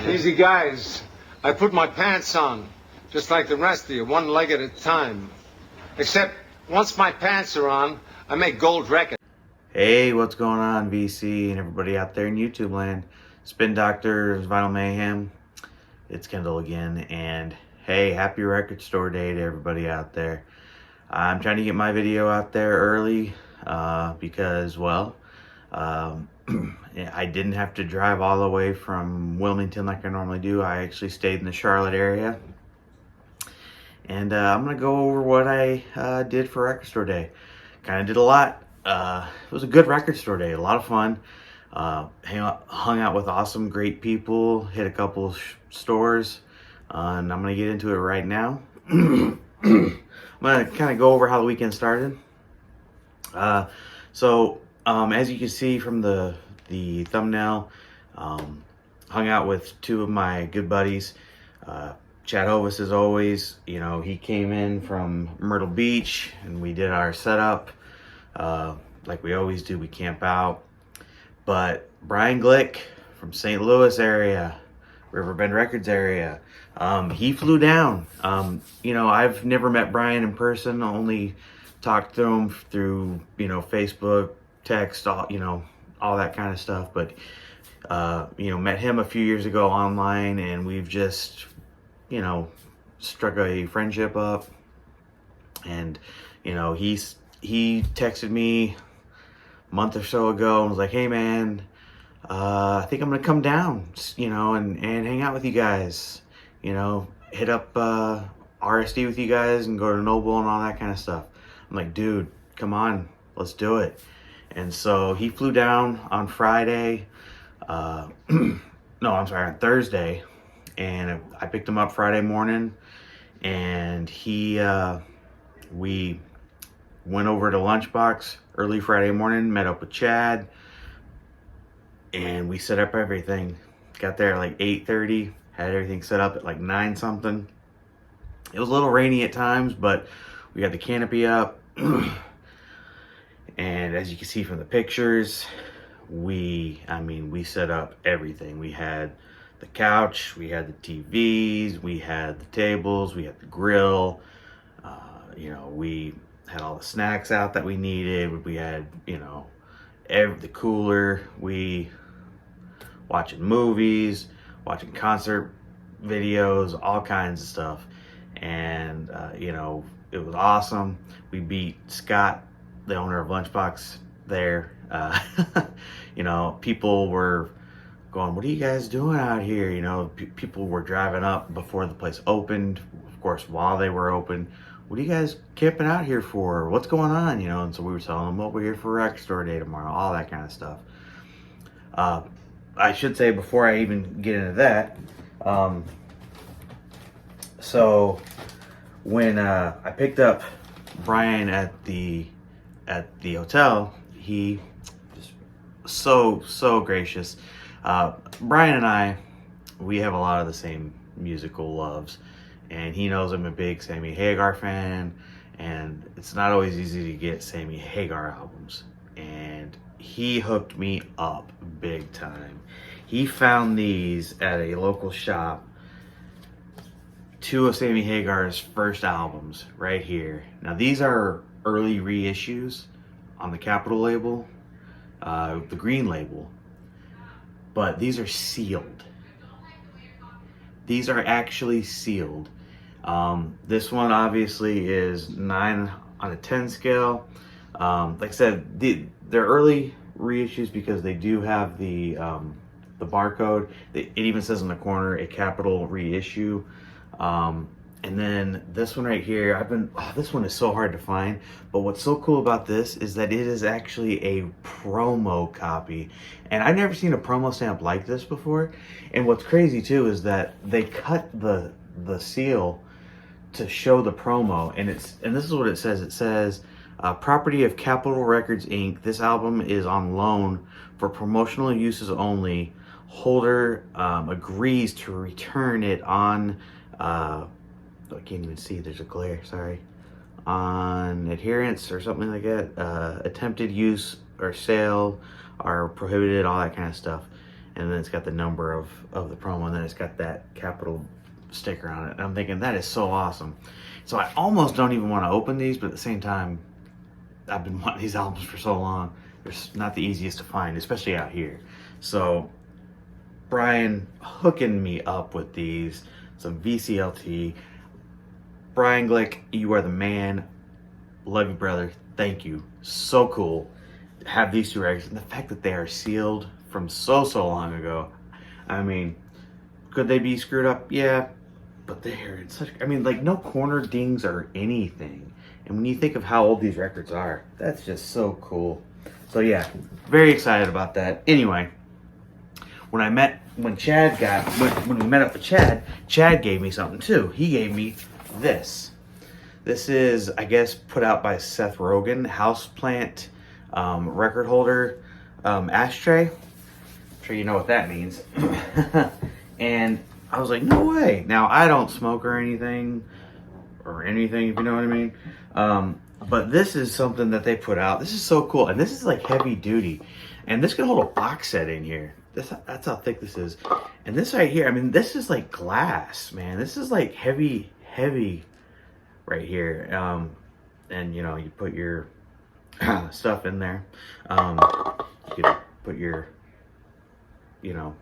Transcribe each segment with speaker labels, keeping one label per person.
Speaker 1: Easy, guys. I put my pants on, just like the rest of you, one leg at a time. Except, once my pants are on, I make gold records.
Speaker 2: Hey, what's going on, VC and everybody out there in YouTube land? Spin Doctors, Vinyl Mayhem. It's Kendall again, and hey, happy record store day to everybody out there. I'm trying to get my video out there early because, well, I didn't have to drive all the way from Wilmington like I normally do. I actually stayed in the Charlotte area. And I'm going to go over what I did for Record Store Day. Kind of did a lot. It was a good Record Store Day, a lot of fun. Hung out with awesome, great people, hit a couple of stores, and I'm going to get into it right now. I'm going to kind of go over how the weekend started. As you can see from the thumbnail, hung out with two of my good buddies. Chad Hovis, as always, you know, he came in from Myrtle Beach and we did our setup like we always do. We camp out. But Brian Glick from St. Louis area, Riverbend Records area, he flew down. You know, I've never met Brian in person, only talked to him through, you know, Facebook, text, all that kind of stuff. But, you know, met him a few years ago online, and we've just, you know, struck a friendship up. And, you know, he texted me a month or so ago and was like, hey man, I think I'm gonna come down, you know, and hang out with you guys, you know, hit up RSD with you guys and go to Noble and all that kind of stuff. I'm like, dude, come on, let's do it. And so he flew down on Friday, on Thursday, and I picked him up Friday morning, and we went over to Lunchbox early Friday morning, met up with Chad, and we set up everything. Got there at like 8:30, had everything set up at like 9 something. It was a little rainy at times, but we got the canopy up. And as you can see from the pictures, we set up everything. We had the couch, we had the TVs, we had the tables, we had the grill. You know, we had all the snacks out that we needed. We had, you know, the cooler. We watching movies, watching concert videos, all kinds of stuff. And, you know, it was awesome. We beat Scott, the owner of Lunchbox, there. You know, people were going, what are you guys doing out here? You know, people were driving up before the place opened, of course, while they were open. What are you guys camping out here for? What's going on? You know, and so we were telling them, well, we're here for Record Store Day tomorrow, all that kind of stuff. I should say, before I even get into that, so when I picked up Brian at the hotel, he was so gracious. Brian and I, we have a lot of the same musical loves, and he knows I'm a big Sammy Hagar fan, and it's not always easy to get Sammy Hagar albums, and he hooked me up big time. He found these at a local shop, 2 of Sammy Hagar's first albums right here. Now these are early reissues on the Capitol label, the green label, but these are sealed. These are actually sealed. This one obviously is 9 on a 10 scale. Like I said, they're early reissues because they do have the barcode. It even says in the corner, a Capitol reissue. And then this one right here, this one is so hard to find, but what's so cool about this is that it is actually a promo copy. And I've never seen a promo stamp like this before. And what's crazy too is that they cut the seal to show the promo, and this is what it says. It says, property of Capitol Records Inc. This album is on loan for promotional uses only. Holder agrees to return it on I can't even see, there's a glare, sorry, on adherence or something like that. Attempted use or sale are prohibited, all that kind of stuff. and then it's got the number of the promo, and then it's got that capital sticker on it. And I'm thinking, that is so awesome. So I almost don't even want to open these, but at the same time, I've been wanting these albums for so long. They're not the easiest to find, especially out here. So Brian hooking me up with these, some VCLT. Brian Glick, you are the man. Love you, brother. Thank you. So cool to have these two records. And the fact that they are sealed from so long ago. I mean, could they be screwed up? Yeah. But they're in such, I mean, like, no corner dings or anything. And when you think of how old these records are, that's just so cool. So yeah, very excited about that. Anyway, when we met up with Chad gave me something too. He gave me this. This is, I guess, put out by Seth Rogen, Houseplant record holder ashtray. I'm sure you know what that means. And I was like, no way. Now, I don't smoke or anything, if you know what I mean. But this is something that they put out. This is so cool. And this is like heavy duty. And this can hold a box set in here. That's how thick this is. And this right here, I mean, this is like glass, man. This is like heavy right here. And, you know, you put your stuff in there. You could put your, you know,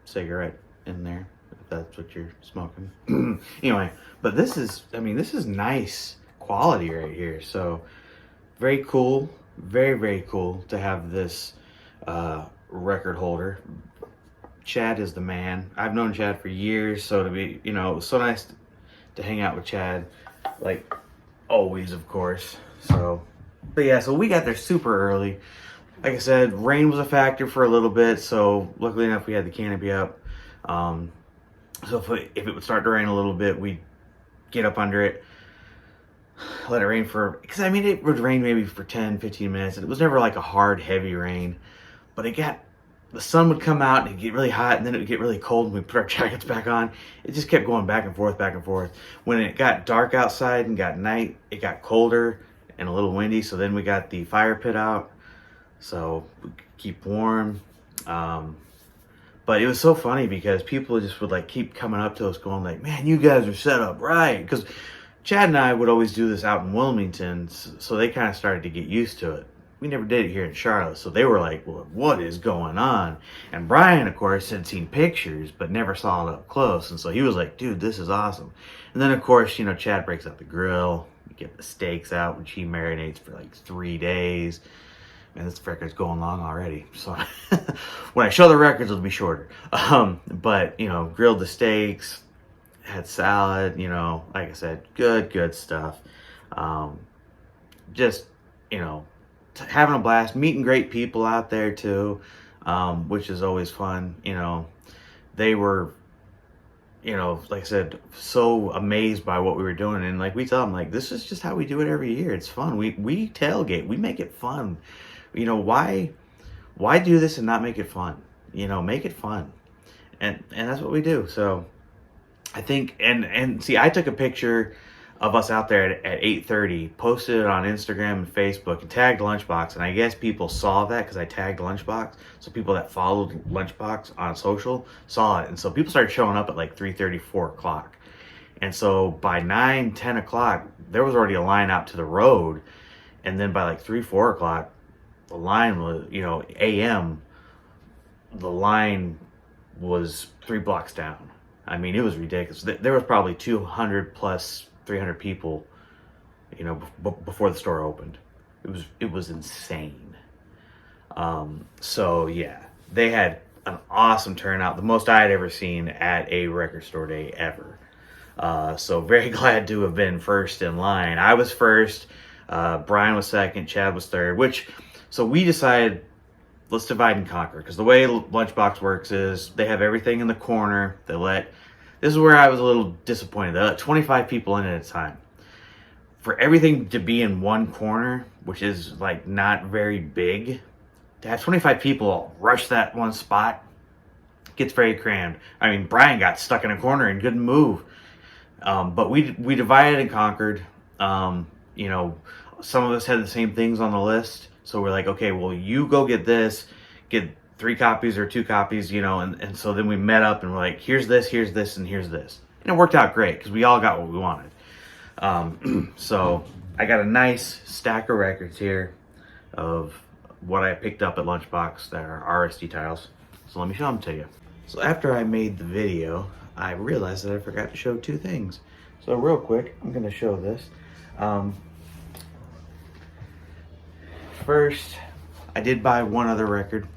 Speaker 2: cigarette in there if that's what you're smoking. Anyway, but this is, I mean, this is nice quality right here. So very cool, very cool to have this record holder. Chad is the man. I've known Chad for years, so to be, you know, it was so nice to hang out with Chad, like always, of course. So, but yeah, so we got there super early. Like I said, rain was a factor for a little bit, so luckily enough we had the canopy up. So if it would start to rain a little bit, we'd get up under it, let it rain for, because I mean, it would rain maybe for 10, 15 minutes, and it was never like a hard, heavy rain, but the sun would come out and it'd get really hot, and then it would get really cold and we'd put our jackets back on. It just kept going back and forth. When it got dark outside and got night, it got colder and a little windy, so then we got the fire pit out, so we could keep warm. But it was so funny because people just would like keep coming up to us going like, man, you guys are set up right. Because Chad and I would always do this out in Wilmington, so they kind of started to get used to it. We never did it here in Charlotte, so they were like, well, what is going on? And Brian, of course, had seen pictures, but never saw it up close. And so he was like, dude, this is awesome. And then, of course, you know, Chad breaks out the grill, we get the steaks out, which he marinates for like 3 days. Man, this record's going long already. So when I show the records, it'll be shorter. But, you know, grilled the steaks, had salad, you know, like I said, good stuff. Just, you know, having a blast, meeting great people out there too, which is always fun. You know, they were, you know, like I said, so amazed by what we were doing. And like we tell them, like, this is just how we do it every year. It's fun. We tailgate. We make it fun. You know, why do this and not make it fun? You know, make it fun. And that's what we do. So I think, and see, I took a picture of us out there at 8:30, posted it on Instagram and Facebook, and tagged Lunchbox. And I guess people saw that because I tagged Lunchbox. So people that followed Lunchbox on social saw it. And so people started showing up at like 3:30, 4 o'clock. And so by 9, 10 o'clock, there was already a line out to the road. And then by like 3, 4 o'clock, the line was, you know, AM, the line was 3 blocks down. I mean, it was ridiculous. There was probably 200 plus 300 people, you know, before the store opened. It was insane. So yeah, they had an awesome turnout, the most I had ever seen at a record store day ever. So very glad to have been first in line. I was first, Brian was second, Chad was third, so we decided, let's divide and conquer, because the way Lunchbox works is they have everything in the corner. This is where I was a little disappointed. They let 25 people in at a time. For everything to be in one corner, which is like not very big, to have 25 people rush that one spot gets very crammed. I mean, Brian got stuck in a corner and couldn't move. But we divided and conquered. You know, some of us had the same things on the list. So we're like, okay, well, you go get this, get 3 copies or 2 copies, you know, and so then we met up and we're like, here's this, and here's this. And it worked out great because we all got what we wanted. So I got a nice stack of records here of what I picked up at Lunchbox that are RSD titles. So let me show them to you. So after I made the video, I realized that I forgot to show 2 things. So real quick, I'm gonna show this. First, I did buy one other record,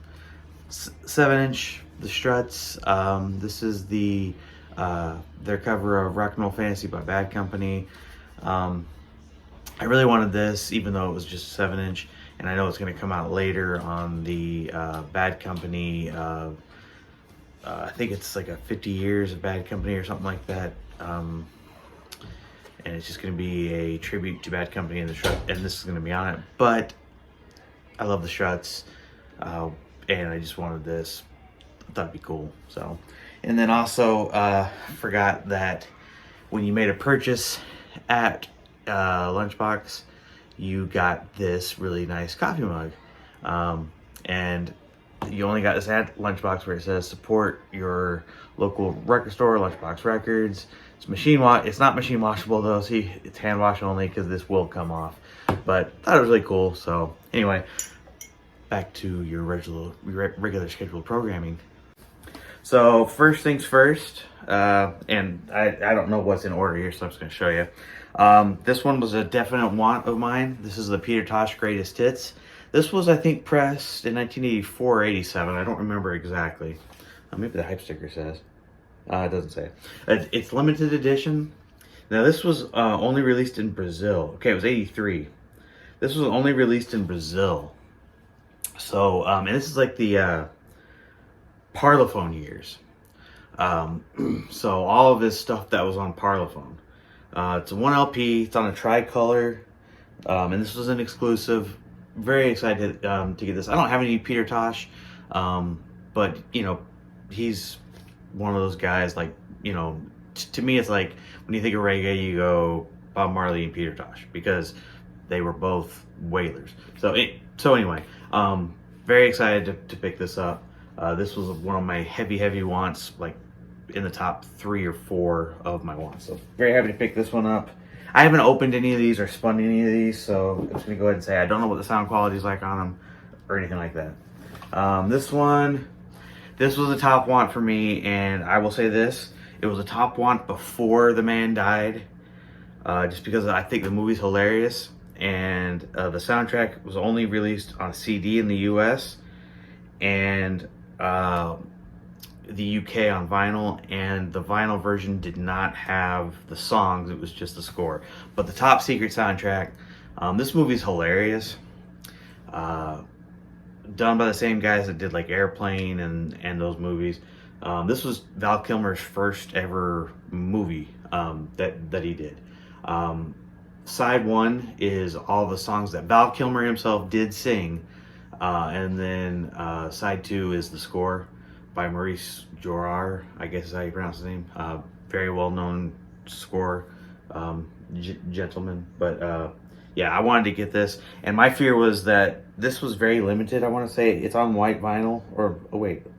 Speaker 2: 7-inch, The Struts. This is the their cover of Rock and Roll Fantasy by Bad Company. I really wanted this, even though it was just 7-inch, and I know it's going to come out later on the Bad Company. I think it's like a 50 years of Bad Company or something like that. And it's just going to be a tribute to Bad Company and the Struts, and this is going to be on it. But I love the Struts, and I just wanted this. I thought it'd be cool. So, and then also forgot that when you made a purchase at Lunchbox, you got this really nice coffee mug, and you only got this at Lunchbox where it says support your local record store, Lunchbox Records. It's it's not machine washable though. See, it's hand wash only because this will come off. But I thought it was really cool. So anyway, back to your regular scheduled programming. So first things first, and I don't know what's in order here, so I'm just going to show you. This one was a definite want of mine. This is the Peter Tosh Greatest Hits. This was, I think, pressed in 1984 or 87. I don't remember exactly. Maybe the hype sticker says. It doesn't say. It's limited edition. Now, this was only released in Brazil. Okay, it was 83. This was only released in Brazil. So, and this is like the Parlophone years. So all of this stuff that was on Parlophone. It's a 1 LP. It's on a tricolor, and this was an exclusive. Very excited to get this. I don't have any Peter Tosh, but you know, he's one of those guys. Like, you know, to me, it's like when you think of reggae, you go Bob Marley and Peter Tosh because they were both whalers. So anyway, very excited to pick this up. This was one of my heavy wants, like in the top 3 or 4 of my wants. So very happy to pick this one up. I haven't opened any of these or spun any of these, so I'm just gonna go ahead and say I don't know what the sound quality is like on them or anything like that. This was a top want for me, and I will say this: it was a top want before the man died, just because I think the movie's hilarious, and the soundtrack was only released on CD in the U.S. and the UK on vinyl, and the vinyl version did not have the songs. It was just the score. But the Top Secret soundtrack, this movie's hilarious. Done by the same guys that did like Airplane and those movies. This was Val Kilmer's first ever movie that he did. Side 1 is all the songs that Val Kilmer himself did sing, and then side 2 is the score by Maurice Jorar, I guess is how you pronounce his name. Very well-known score gentleman. But yeah, I wanted to get this, and my fear was that this was very limited. I want to say it's on white vinyl, or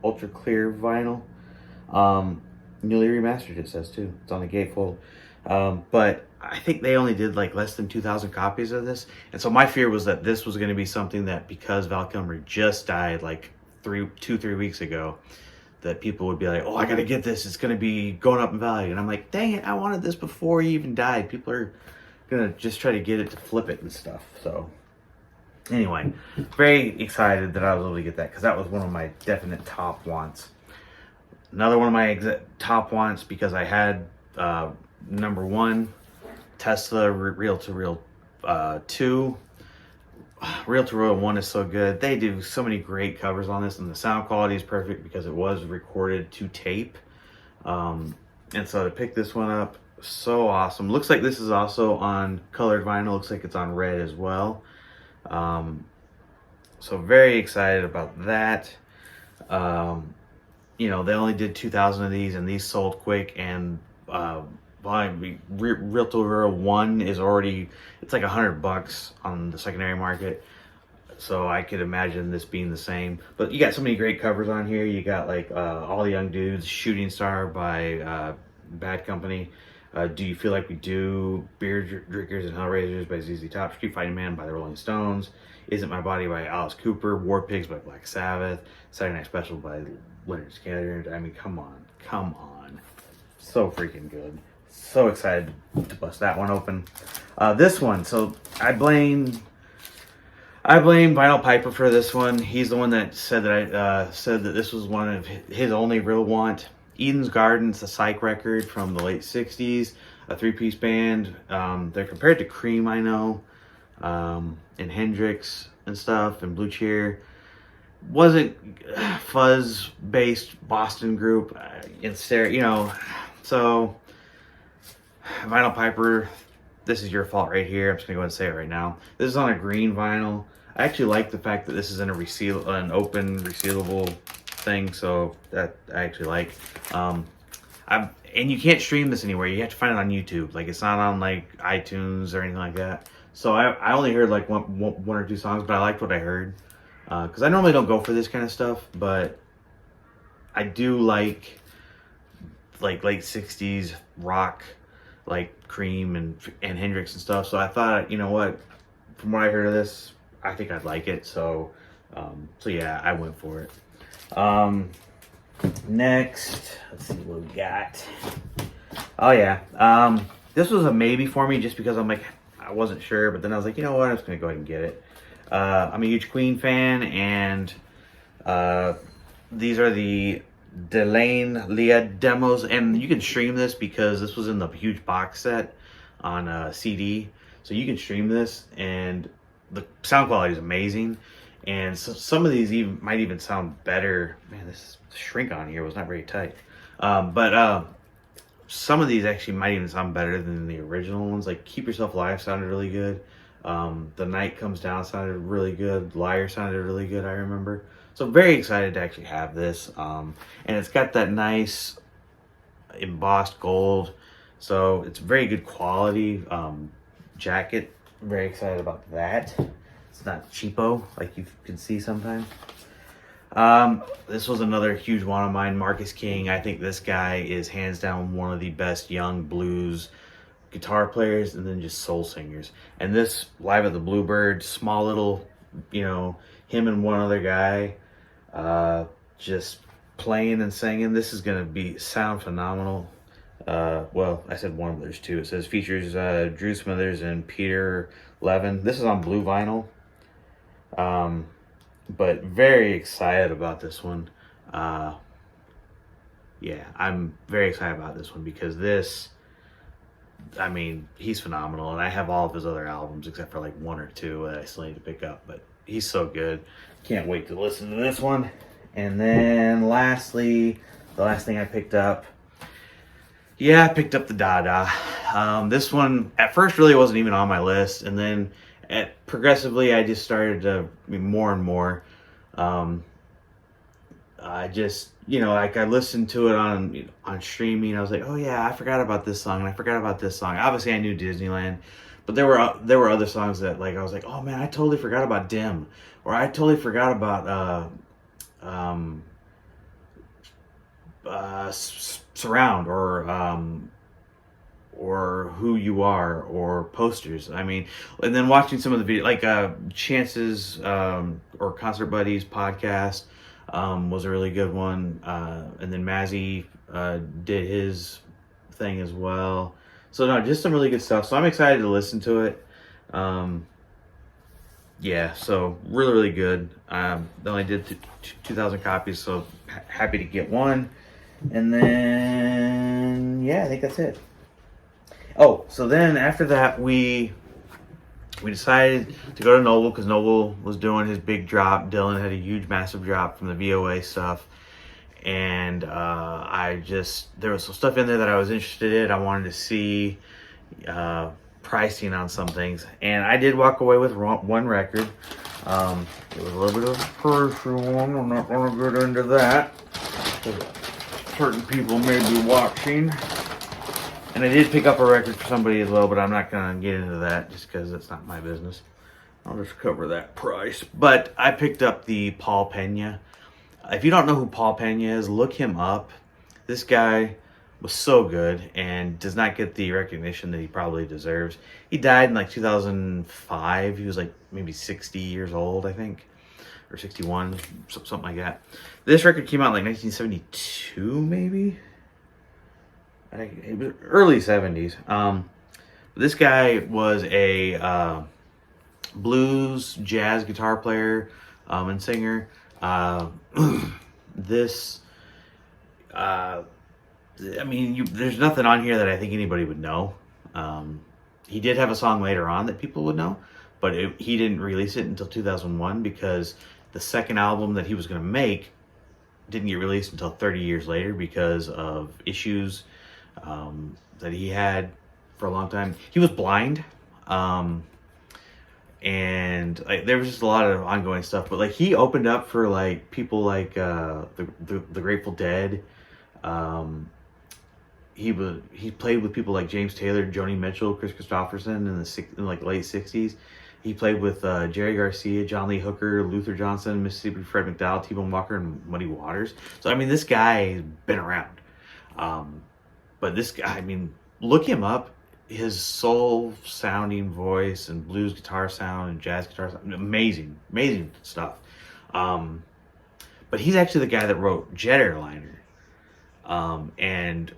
Speaker 2: ultra clear vinyl. Newly remastered, it says too. It's on the gatefold. But I think they only did like less than 2,000 copies of this, and so my fear was that this was going to be something that, because Val Kilmer just died like 2-3 weeks ago, that people would be like, oh, I gotta get this, it's gonna be going up in value. And I'm like, dang it, I wanted this before he even died. People are gonna just try to get it to flip it and stuff. So anyway, very excited that I was able to get that, because that was one of my definite top wants. Another one of my top wants, because I had number 1, Tesla Reel to Reel 2. Reel to Reel 1 is so good. They do so many great covers on this, and the sound quality is perfect because it was recorded to tape. And so to pick this one up, so awesome. Looks like this is also on colored vinyl. Looks like it's on red as well. So very excited about that. You know, they only did 2,000 of these, and these sold quick, and Reel to Reel 1 is already, it's like $100 on the secondary market. So I could imagine this being the same. But you got so many great covers on here. You got like All the Young Dudes, Shooting Star by Bad Company. Do You Feel Like We Do? Beer Drinkers and Hellraisers by ZZ Top. Street Fighting Man by the Rolling Stones. Isn't My Body by Alice Cooper. War Pigs by Black Sabbath. Saturday Night Special by Leonard Skinner. I mean, come on. Come on. So freaking good. So excited to bust that one open. This one, so I blame Vinyl Piper for this one. He's the one that said that this was one of his only real want. Eden's Garden's the Psych record from the late 60s, a 3-piece band. They're compared to Cream, I know, and Hendrix and stuff, and Blue Cheer. Wasn't fuzz-based Boston group, instead, you know, so Vinyl Piper, this is your fault right here. I'm just gonna go ahead and say it right now. This is on a green vinyl. I actually like the fact that this is in an open resealable thing, so that I actually like. And you can't stream this anywhere. You have to find it on YouTube. Like, it's not on like iTunes or anything like that. So I only heard like one or two songs, but I liked what I heard. Because I normally don't go for this kind of stuff, but I do like late 60s rock, like Cream and Hendrix and stuff. So I thought, you know what, from what I heard of this, I think I'd like it. So yeah, I went for it. Next, let's see what we got. Oh yeah, this was a maybe for me just because I'm like, I wasn't sure, but then I was like, you know what, I'm just gonna go ahead and get it. I'm a huge Queen fan, and these are the Delane Leah demos, and you can stream this because this was in the huge box set on CD, so you can stream this, and the sound quality is amazing, and so some of these might even sound better. Man, this shrink on here was not very tight, but some of these actually might even sound better than the original ones. Like Keep Yourself Alive sounded really good. The Night Comes Down sounded really good. Liar sounded really good, I remember. So very excited to actually have this. And it's got that nice embossed gold. So it's very good quality jacket. Very excited about that. It's not cheapo like you can see sometimes. This was another huge one of mine, Marcus King. I think this guy is hands down one of the best young blues guitar players and then just soul singers. And this Live at the Bluebird, small little, you know, him and one other guy just playing and singing. This is gonna sound phenomenal. Well, I said one, but there's two. It says features Drew Smithers and Peter Levin. This is on blue vinyl. But very excited about this one. Yeah, I'm very excited about this one because this, I mean, he's phenomenal, and I have all of his other albums except for like one or two that I still need to pick up, but he's so good. Can't wait to listen to this one. And then lastly, the last thing I picked up, yeah, I picked up the Dada. This one at first really wasn't even on my list, and then progressively I just started to more and more. I just, you know, like I listened to it on streaming. I was like, oh yeah, I forgot about this song, and I forgot about this song. Obviously, I knew Disneyland, but there were other songs that like I was like, oh man, I totally forgot about Dim, or I totally forgot about Surround, or Who You Are, or Posters. I mean, and then watching some of the video, like Chance's or Concert Buddies podcast was a really good one, and then Mazzy did his thing as well. So no, just some really good stuff. So I'm excited to listen to it. Yeah, so really good. They only did 2,000 copies, so happy to get one. And then yeah, I think that's it. Oh, so then after that we decided to go to Noble because Noble was doing his big drop. Dylan had a huge, massive drop from the VOA stuff. And there was some stuff in there that I was interested in. I wanted to see pricing on some things. And I did walk away with one record. It was a little bit of a personal one. I'm not going to get into that. Certain people may be watching. And I did pick up a record for somebody as well, but I'm not going to get into that just because it's not my business. I'll just cover that price. But I picked up the Paul Pena. If you don't know who Paul Pena is, look him up. This guy was so good and does not get the recognition that he probably deserves. He died in like 2005. He was like maybe 60 years old, I think, or 61, something like that. This record came out in like 1972, maybe. It was early 70s. This guy was a blues, jazz guitar player and singer. There's nothing on here that I think anybody would know. He did have a song later on that people would know, but he didn't release it until 2001 because the second album that he was going to make didn't get released until 30 years later because of issues that he had for a long time. He was blind, and like, there was just a lot of ongoing stuff. But like he opened up for like people like the Grateful Dead. He played with people like James Taylor, Joni Mitchell, Chris Christopherson in the late 60s. He played with Jerry Garcia, John Lee Hooker, Luther Johnson, Mississippi Fred McDowell, T-Bone Walker, and Muddy Waters. So I mean, this guy's been around. But this guy, I mean, look him up. His soul-sounding voice and blues guitar sound and jazz guitar sound, amazing stuff. But he's actually the guy that wrote Jet Airliner. And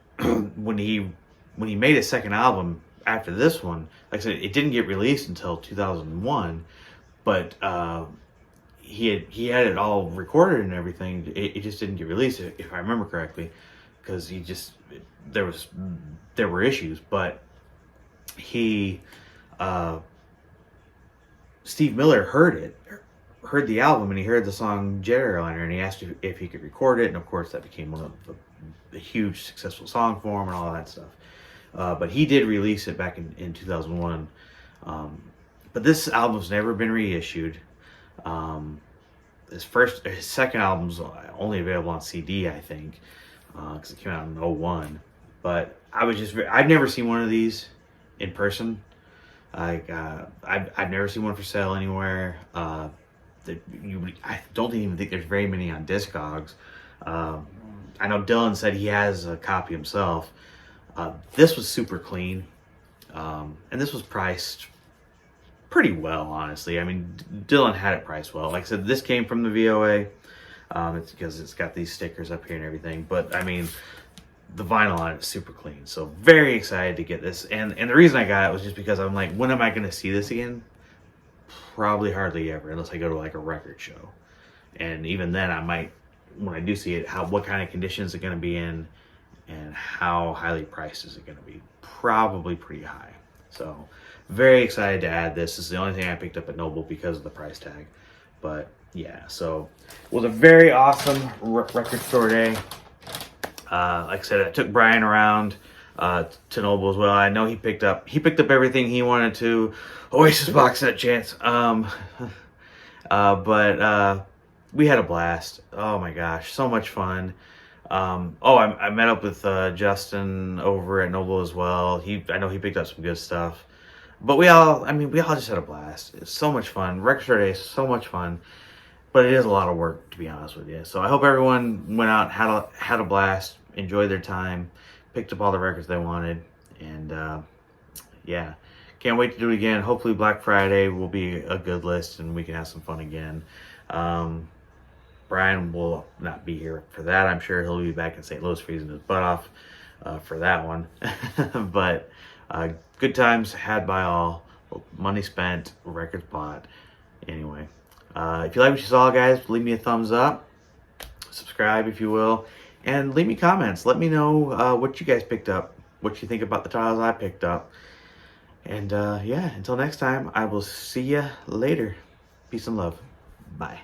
Speaker 2: when he made his second album after this one, like I said, it didn't get released until 2001, but he had it all recorded and everything. It just didn't get released, if I remember correctly, because there were issues. But Steve Miller heard the album, and he heard the song Jet Airliner, and he asked if he could record it, and of course that became one of the huge successful song for him and all that stuff. But he did release it back in 2001. But this album's never been reissued. His second album's only available on CD, I think, because it came out in 2001. But I've never seen one of these in person. I've never seen one for sale anywhere. I don't even think there's very many on Discogs. I know Dylan said he has a copy himself. This was super clean, and this was priced pretty well, honestly. I mean, Dylan had it priced well. Like I said, this came from the VOA. It's because it's got these stickers up here and everything. But I mean, the vinyl on it is super clean. So very excited to get this. And the reason I got it was just because I'm like, when am I going to see this again? Probably hardly ever, unless I go to like a record show. And even then, I might, when I do see it, what kind of conditions it's going to be in, and how highly priced is it going to be? Probably pretty high. So very excited to add this. This is the only thing I picked up at Noble because of the price tag. But yeah, so it was a very awesome record store day. Like I said, I took Brian around to Noble as well. I know he picked up everything he wanted to. Oasis box set chance. But we had a blast. Oh my gosh, so much fun. I met up with Justin over at Noble as well. I know he picked up some good stuff. But we all just had a blast. It's so much fun. Record store day is so much fun. But it is a lot of work, to be honest with you. So I hope everyone went out, had a blast, enjoyed their time, picked up all the records they wanted, and yeah, can't wait to do it again. Hopefully Black Friday will be a good list and we can have some fun again. Brian will not be here for that. I'm sure he'll be back in St. Louis freezing his butt off for that one. But good times had by all, money spent, records bought. Anyway, if you like what you saw, guys, leave me a thumbs up, subscribe if you will, and leave me comments. Let me know what you guys picked up, what you think about the titles I picked up. And yeah, until next time, I will see you later. Peace and love. Bye.